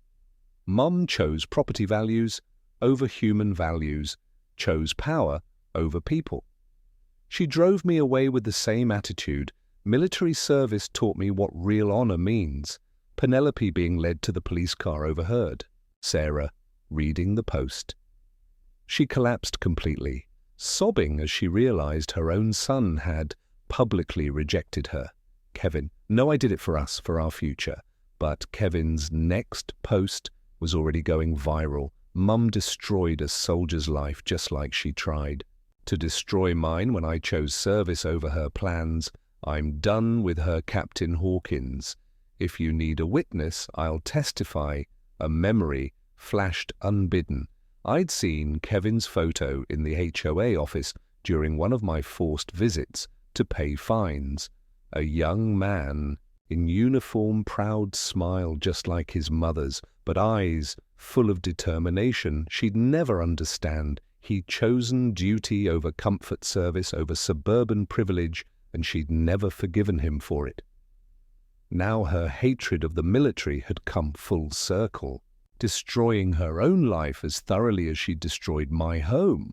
Mum chose property values over human values, chose power over people. She drove me away with the same attitude. Military service taught me what real honor means." Penelope being led to the police car overheard. Sarah reading the post. She collapsed completely, sobbing as she realized her own son had publicly rejected her. Kevin, no, I did it for us, for our future. But Kevin's next post was already going viral. Mum destroyed a soldier's life just like she tried to destroy mine when I chose service over her plans. I'm done with her, Captain Hawkins. If you need a witness, I'll testify. A memory flashed unbidden. I'd seen Kevin's photo in the HOA office during one of my forced visits to pay fines. A young man in uniform, proud smile just like his mother's, but eyes full of determination she'd never understand. He'd chosen duty over comfort, service over suburban privilege, and she'd never forgiven him for it. Now her hatred of the military had come full circle, destroying her own life as thoroughly as she'd destroyed my home.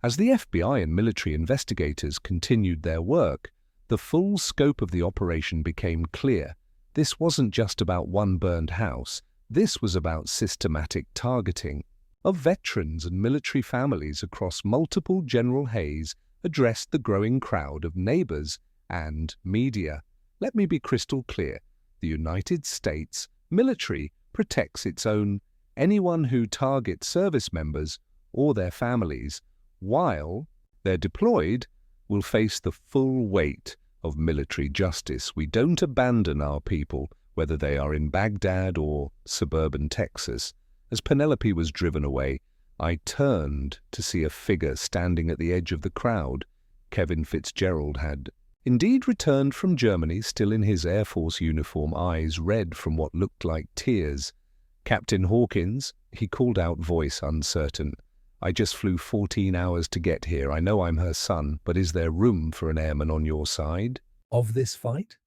As the FBI and military investigators continued their work, the full scope of the operation became clear. This wasn't just about one burned house. This was about systematic targeting of veterans and military families across multiple. General Hayes addressed the growing crowd of neighbors and media. Let me be crystal clear. The United States military protects its own. Anyone who targets service members or their families while they're deployed will face the full weight of military justice. We don't abandon our people, whether they are in Baghdad or suburban Texas. As Penelope was driven away, I turned to see a figure standing at the edge of the crowd. Kevin Fitzgerald had indeed returned from Germany, still in his Air Force uniform, eyes red from what looked like tears. "Captain Hawkins," he called out, voice uncertain. "I just flew 14 hours to get here. I know I'm her son, but is there room for an airman on your side?" Of this fight?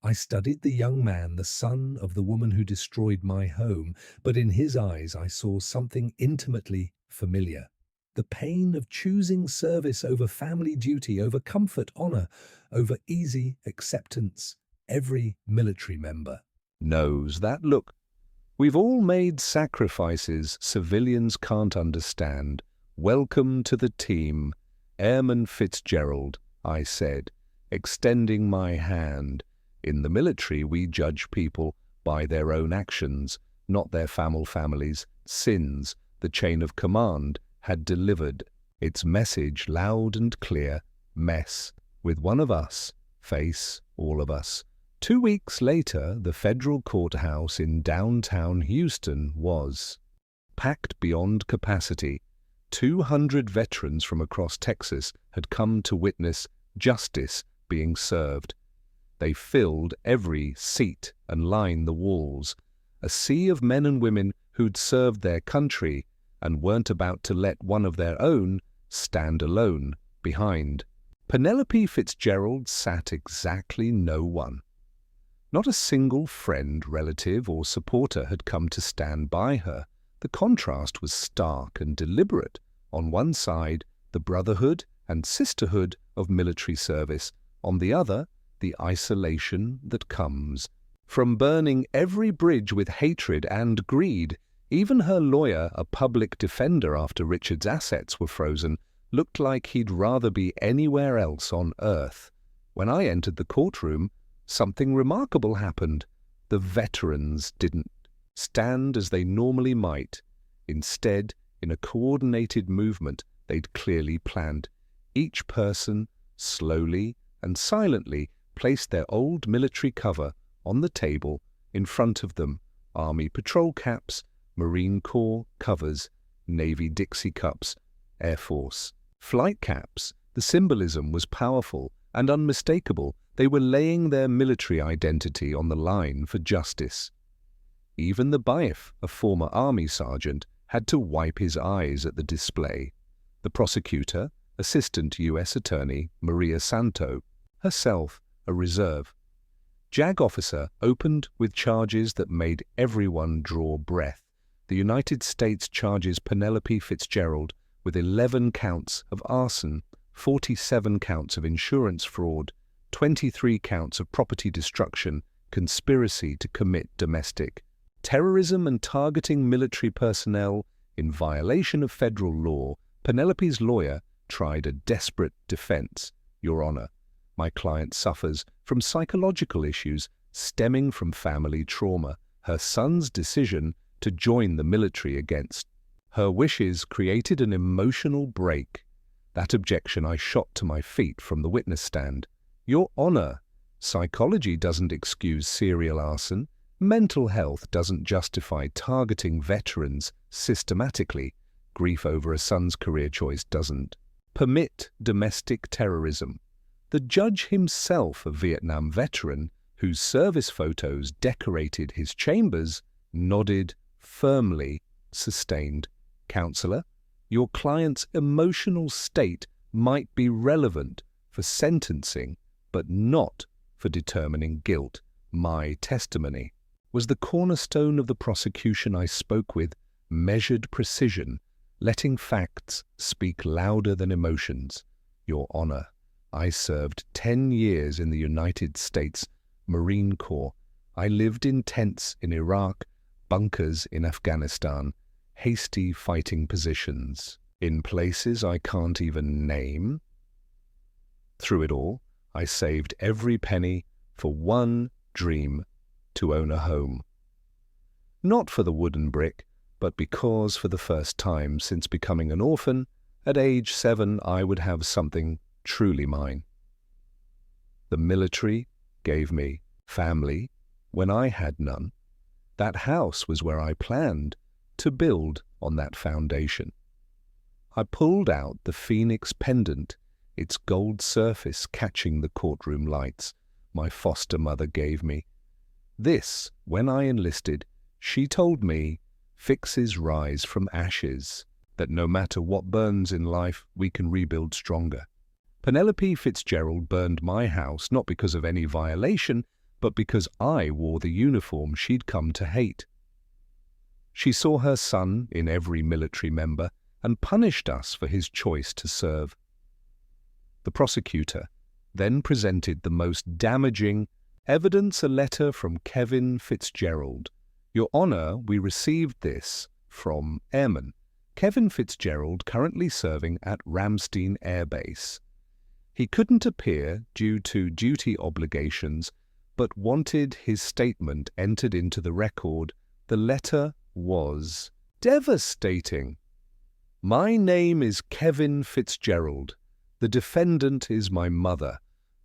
I studied the young man, the son of the woman who destroyed my home, but in his eyes I saw something intimately familiar. The pain of choosing service over family duty, over comfort, honor, over easy acceptance. Every military member Knows that look. We've all made sacrifices civilians can't understand. "Welcome to the team, Airman Fitzgerald," I said, extending my hand. In the military, we judge people by their own actions, not their families' sins. The chain of command had delivered its message loud and clear: mess with one of us, face all of us. 2 weeks later, the federal courthouse in downtown Houston was packed beyond capacity. 200 veterans from across Texas had come to witness justice being served. They filled every seat and lined the walls, a sea of men and women who'd served their country and weren't about to let one of their own stand alone behind. Penelope Fitzgerald sat exactly no one. Not a single friend, relative, or supporter had come to stand by her. The contrast was stark and deliberate. On one side, the brotherhood and sisterhood of military service. On the other, the isolation that comes from burning every bridge with hatred and greed. Even her lawyer, a public defender after Richard's assets were frozen, looked like he'd rather be anywhere else on earth. When I entered the courtroom, something remarkable happened. The veterans didn't stand as they normally might. Instead, in a coordinated movement they'd clearly planned, each person slowly and silently placed their old military cover on the table in front of them: Army patrol caps, Marine Corps covers, Navy Dixie cups, Air Force flight caps. The symbolism was powerful and unmistakable. They were laying their military identity on the line for justice. Even the bailiff, a former Army sergeant, had to wipe his eyes at the display. The prosecutor, Assistant U.S. Attorney Maria Santo, herself a reserve JAG officer, opened with charges that made everyone draw breath. The United States charges Penelope Fitzgerald with 11 counts of arson, 47 counts of insurance fraud, 23 counts of property destruction, conspiracy to commit domestic terrorism, and targeting military personnel in violation of federal law. Penelope's lawyer tried a desperate defense. "Your Honor, my client suffers from psychological issues stemming from family trauma. Her son's decision to join the military against her wishes created an emotional break." That objection I shot to my feet from the witness stand. "Your Honor, psychology doesn't excuse serial arson. Mental health doesn't justify targeting veterans systematically. Grief over a son's career choice doesn't permit domestic terrorism." The judge himself, a Vietnam veteran whose service photos decorated his chambers, nodded firmly, sustained. "Counselor, your client's emotional state might be relevant for sentencing, but not for determining guilt. My testimony was the cornerstone of the prosecution. I spoke with measured precision, letting facts speak louder than emotions. Your Honor, I served 10 years in the United States Marine Corps. I lived in tents in Iraq, bunkers in Afghanistan, hasty fighting positions in places I can't even name. Through it all, I saved every penny for one dream: to own a home. Not for the wooden brick, but because for the first time since becoming an orphan, at age 7, I would have something truly mine. The military gave me family when I had none. That house was where I planned to build on that foundation. I pulled out the Phoenix pendant, its gold surface catching the courtroom lights my foster mother gave me. This, when I enlisted, she told me, fixes rise from ashes, that no matter what burns in life, we can rebuild stronger. Penelope Fitzgerald burned my house not because of any violation, but because I wore the uniform she'd come to hate. She saw her son in every military member and punished us for his choice to serve. The prosecutor then presented the most damaging evidence, a letter from Kevin Fitzgerald. Your Honor, we received this from Airman Kevin Fitzgerald, currently serving at Ramstein Air Base. He couldn't appear due to duty obligations, but wanted his statement entered into the record. The letter was devastating. My name is Kevin Fitzgerald. The defendant is my mother,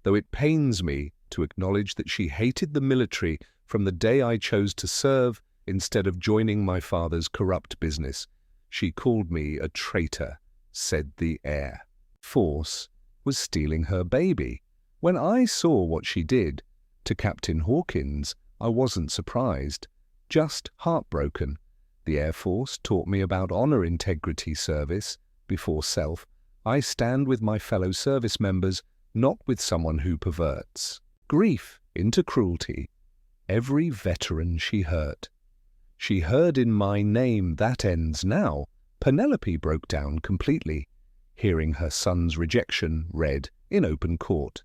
though it pains me to acknowledge that she hated the military from the day I chose to serve instead of joining my father's corrupt business. She called me a traitor, said the Air Force was stealing her baby. When I saw what she did to Captain Hawkins, I wasn't surprised, just heartbroken. The Air Force taught me about honor, integrity, service before self. I stand with my fellow service members, not with someone who perverts grief into cruelty. Every veteran she hurt. She heard in my name, that ends now. Penelope broke down completely, hearing her son's rejection read in open court.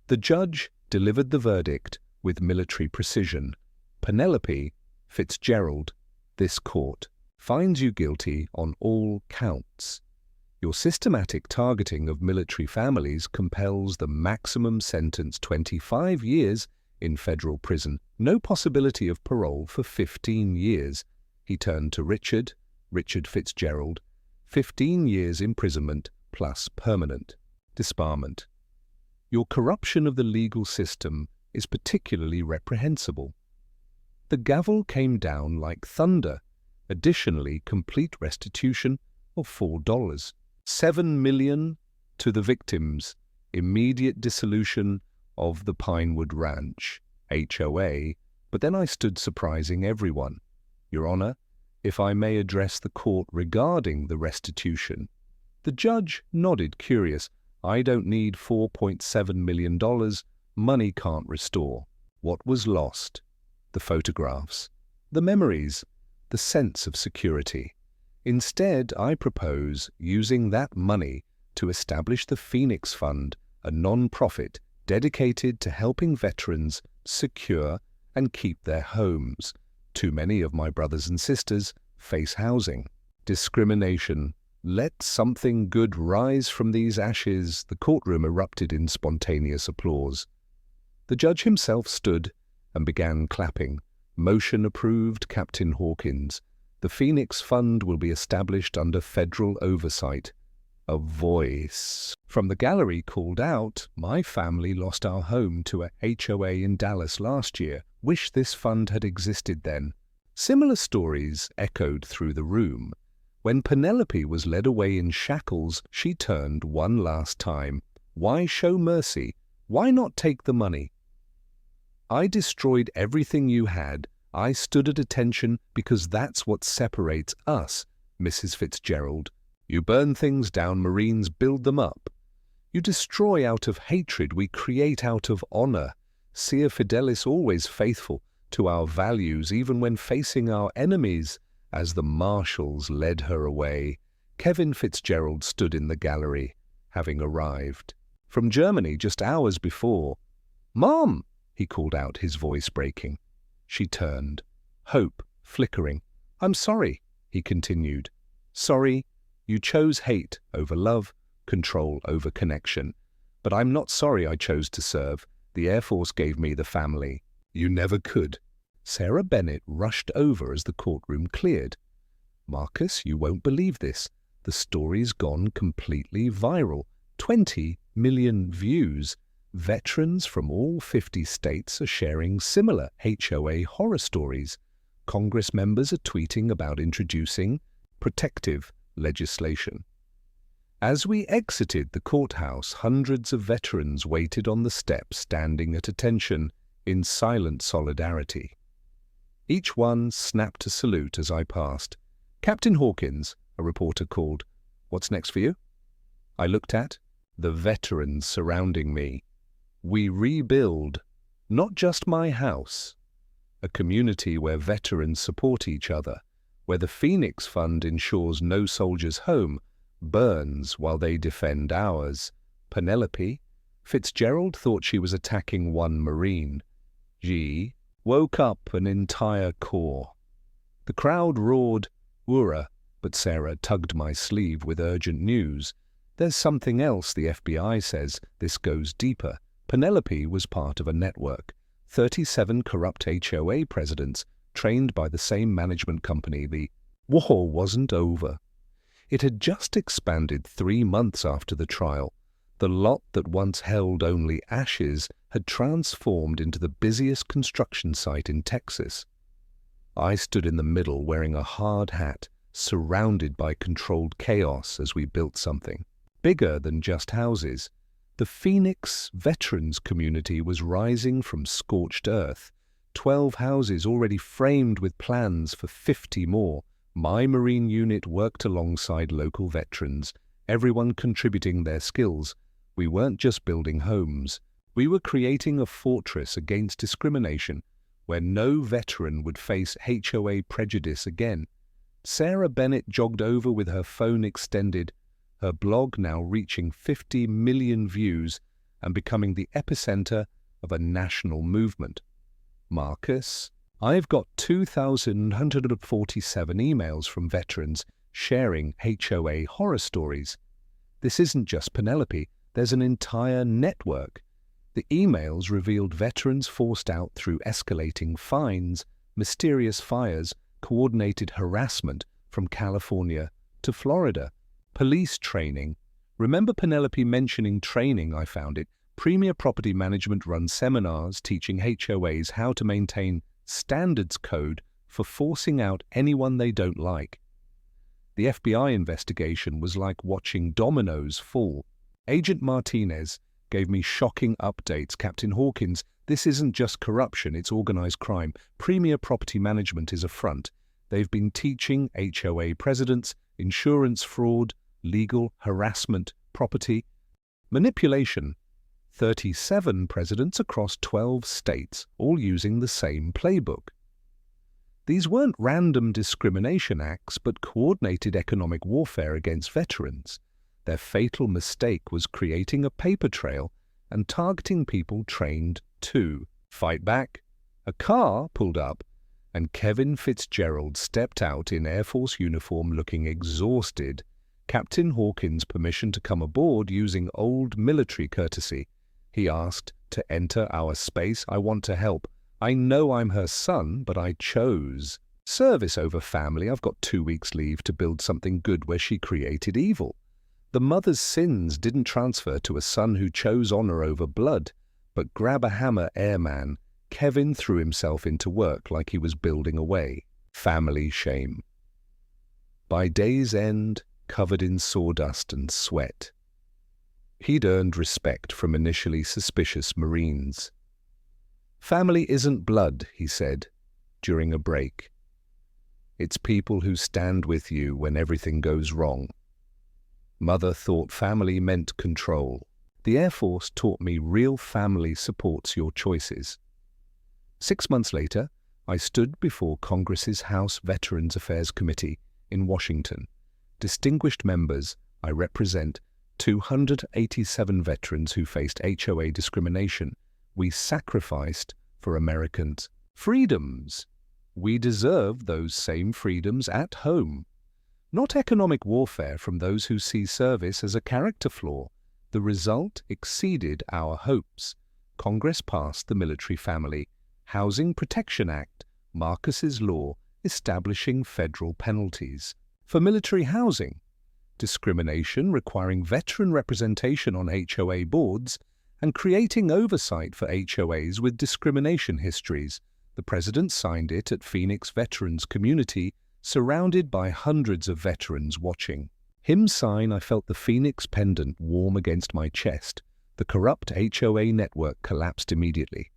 The judge delivered the verdict with military precision. Penelope Fitzgerald, this court finds you guilty on all counts. Your systematic targeting of military families compels the maximum sentence, 25 years in federal prison, no possibility of parole for 15 years. He turned to Richard Fitzgerald, 15 years imprisonment plus permanent disbarment. Your corruption of the legal system is particularly reprehensible. The gavel came down like thunder. Additionally, complete restitution of $4, $7 million to the victims, immediate dissolution of the Pinewood Ranch, HOA, but then I stood surprising everyone. Your Honor, if I may address the court regarding the restitution. The judge nodded, curious. I don't need $4.7 million. Money can't restore. What was lost? The photographs, the memories, the sense of security. Instead, I propose using that money to establish the Phoenix Fund, a non-profit dedicated to helping veterans secure and keep their homes. Too many of my brothers and sisters face housing discrimination. Let something good rise from these ashes. The courtroom erupted in spontaneous applause. The judge himself stood and began clapping. Motion approved, Captain Hawkins. The Phoenix Fund will be established under federal oversight. A voice from the gallery called out, my family lost our home to a HOA in Dallas last year. Wish this fund had existed then. Similar stories echoed through the room. When Penelope was led away in shackles, she turned one last time. Why show mercy? Why not take the money? I destroyed everything you had. I stood at attention because that's what separates us, Mrs. Fitzgerald. You burn things down, Marines build them up. You destroy out of hatred, we create out of honor. Sia Fidelis, always faithful to our values, even when facing our enemies. As the marshals led her away, Kevin Fitzgerald stood in the gallery, having arrived from Germany just hours before. Mom, he called out, his voice breaking. She turned, hope flickering. I'm sorry, he continued. Sorry, you chose hate over love, control over connection. But I'm not sorry I chose to serve. The Air Force gave me the family. You never could. Sarah Bennett rushed over as the courtroom cleared. Marcus, you won't believe this. The story's gone completely viral. 20 million views. Veterans from all 50 states are sharing similar HOA horror stories. Congress members are tweeting about introducing protective legislation. As we exited the courthouse, hundreds of veterans waited on the steps, standing at attention in silent solidarity. Each one snapped a salute as I passed. "Captain Hawkins," a reporter called. "What's next for you?" I looked at the veterans surrounding me. We rebuild, not just my house, a community where veterans support each other, where the Phoenix Fund ensures no soldier's home burns while they defend ours. Penelope Fitzgerald thought she was attacking one Marine. G woke up an entire corps. The crowd roared, "Ura," but Sarah tugged my sleeve with urgent news. "There's something else, the FBI says. This goes deeper." Penelope was part of a network. 37 corrupt HOA presidents trained by the same management company. The war wasn't over. It had just expanded 3 months after the trial. The lot that once held only ashes had transformed into the busiest construction site in Texas. I stood in the middle wearing a hard hat, surrounded by controlled chaos as we built something bigger than just houses. The Phoenix Veterans community was rising from scorched earth. 12 houses already framed with plans for 50 more. My Marine unit worked alongside local veterans, everyone contributing their skills. We weren't just building homes. We were creating a fortress against discrimination, where no veteran would face HOA prejudice again. Sarah Bennett jogged over with her phone extended, her blog now reaching 50 million views and becoming the epicenter of a national movement. Marcus, I've got 2,147 emails from veterans sharing HOA horror stories. This isn't just Penelope, there's an entire network. The emails revealed veterans forced out through escalating fines, mysterious fires, coordinated harassment from California to Florida, police training. Remember Penelope mentioning training? I found it. Premier Property Management runs seminars teaching HOAs how to maintain standards code for forcing out anyone they don't like. The FBI investigation was like watching dominoes fall. Agent Martinez gave me shocking updates. "Captain Hawkins, this isn't just corruption, it's organized crime. Premier Property Management is a front. They've been teaching HOA presidents insurance fraud, legal harassment, property manipulation. 37 presidents across 12 states, all using the same playbook. These weren't random discrimination acts, but coordinated economic warfare against veterans. Their fatal mistake was creating a paper trail and targeting people trained to fight back. A car pulled up, and Kevin Fitzgerald stepped out in Air Force uniform looking exhausted. Captain Hawkins' permission to come aboard using old military courtesy. He asked to enter our space. "I want to help. I know I'm her son, but I chose service over family. I've got 2 weeks leave to build something good where she created evil." The mother's sins didn't transfer to a son who chose honor over blood, but grab a hammer, airman. Kevin threw himself into work like he was building away. Family shame. By day's end, covered in sawdust and sweat, he'd earned respect from initially suspicious Marines. "Family isn't blood," he said, during a break. "It's people who stand with you when everything goes wrong." Mother thought family meant control. The Air Force taught me real family supports your choices. 6 months later, I stood before Congress's House Veterans Affairs Committee in Washington. Distinguished members, I represent 287 veterans who faced HOA discrimination. We sacrificed for Americans' freedoms. We deserve those same freedoms at home. Not economic warfare from those who see service as a character flaw. The result exceeded our hopes. Congress passed the Military Family Housing Protection Act, Marcus's law establishing federal penalties for military housing, discrimination requiring veteran representation on HOA boards, and creating oversight for HOAs with discrimination histories. The president signed it at Phoenix Veterans Community, surrounded by hundreds of veterans watching. Him sign, I felt the Phoenix pendant warm against my chest. The corrupt HOA network collapsed immediately.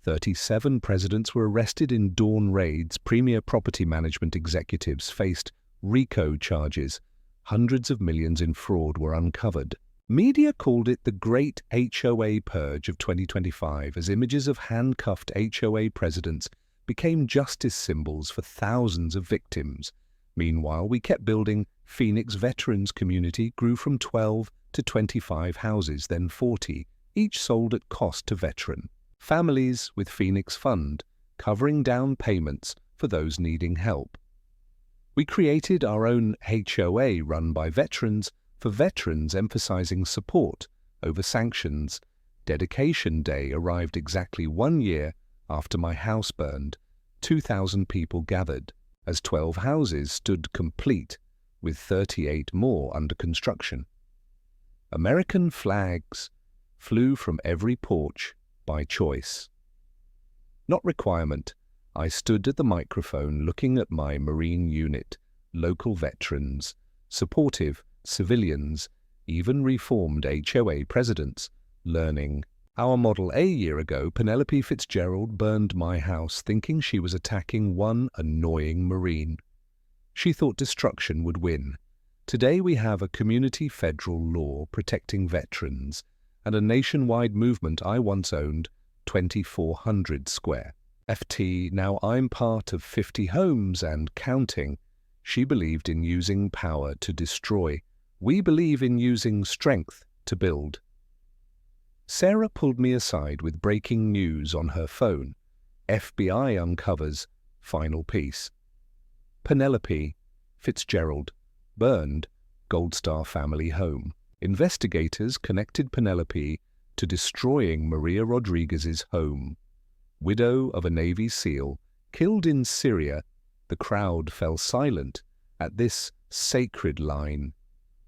37 presidents were arrested in dawn raids. Premier property management executives faced RICO charges. Hundreds of millions in fraud were uncovered. Media called it the Great HOA Purge of 2025 as images of handcuffed HOA presidents became justice symbols for thousands of victims. Meanwhile, we kept building. Phoenix Veterans Community grew from 12 to 25 houses, then 40, each sold at cost to veteran families, with Phoenix Fund covering down payments for those needing help. We created our own HOA run by veterans, for veterans, emphasizing support over sanctions. Dedication Day arrived exactly 1 year after my house burned. 2,000 people gathered as 12 houses stood complete, with 38 more under construction. American flags flew from every porch by choice. Not requirement. I stood at the microphone looking at my Marine unit, local veterans, supportive civilians, even reformed HOA presidents, learning. Our Model A year ago, Penelope Fitzgerald burned my house thinking she was attacking one annoying Marine. She thought destruction would win. Today we have a community federal law protecting veterans and a nationwide movement. I once owned 2,400 square FT. Now I'm part of 50 homes and counting. She believed in using power to destroy. We believe in using strength to build. Sarah pulled me aside with breaking news on her phone. FBI uncovers final piece. Penelope Fitzgerald burned Gold Star family home. Investigators connected Penelope to destroying Maria Rodriguez's home. Widow of a Navy SEAL, killed in Syria. The crowd fell silent at this sacred line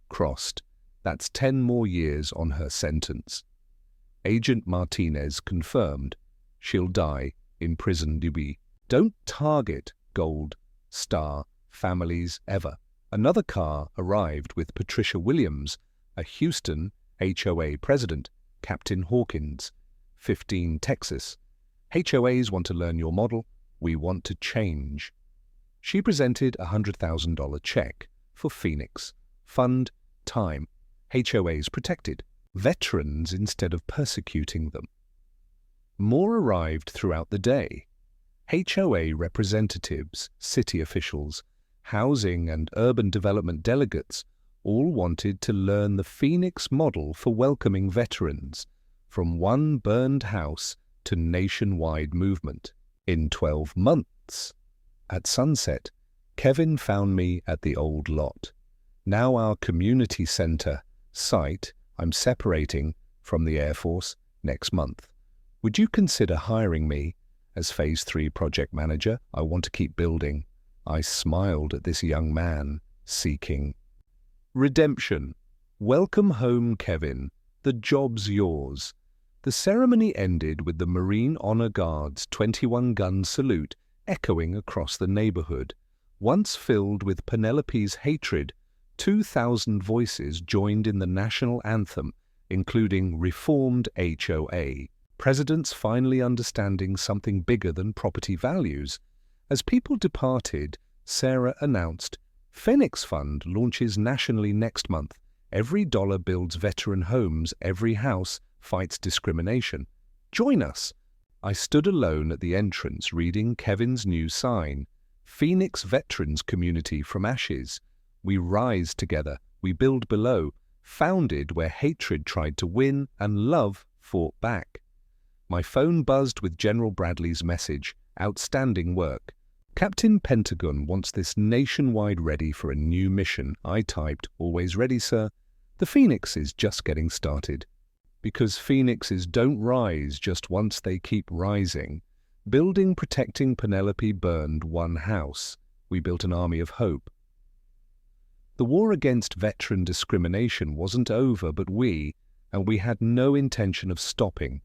crossed. That's 10 more years on her sentence. Agent Martinez confirmed she'll die in prison. Don't target Gold Star families ever. Another car arrived with Patricia Williams, a Houston HOA president, Captain Hawkins, 15 Texas. HOAs want to learn your model. We want to change. She presented a $100,000 check for Phoenix Fund time. HOAs protected veterans instead of persecuting them. More arrived throughout the day. HOA representatives, city officials, housing and urban development delegates all wanted to learn the Phoenix model for welcoming veterans, from one burned house to nationwide movement. In 12 months, at sunset, Kevin found me at the old lot. Now our community center site, I'm separating from the Air Force next month. Would you consider hiring me as Phase 3 project manager? I want to keep building. I smiled at this young man, seeking redemption. Welcome home, Kevin. The job's yours. The ceremony ended with the Marine Honor Guard's 21-gun salute echoing across the neighborhood. Once filled with Penelope's hatred, 2,000 voices joined in the national anthem, including reformed HOA. Presidents finally understanding something bigger than property values. As people departed, Sarah announced, Phoenix Fund launches nationally next month. Every dollar builds veteran homes, every house fights discrimination. Join us. I stood alone at the entrance reading Kevin's new sign, Phoenix Veterans Community from Ashes. We rise together, we build below, founded where hatred tried to win and love fought back. My phone buzzed with General Bradley's message, outstanding work. Captain Pentagon wants this nationwide ready for a new mission. I typed, always ready, sir. The Phoenix is just getting started. Because Phoenixes don't rise just once, they keep rising. Building, protecting. Penelope burned one house. We built an army of hope. The war against veteran discrimination wasn't over, but we had no intention of stopping.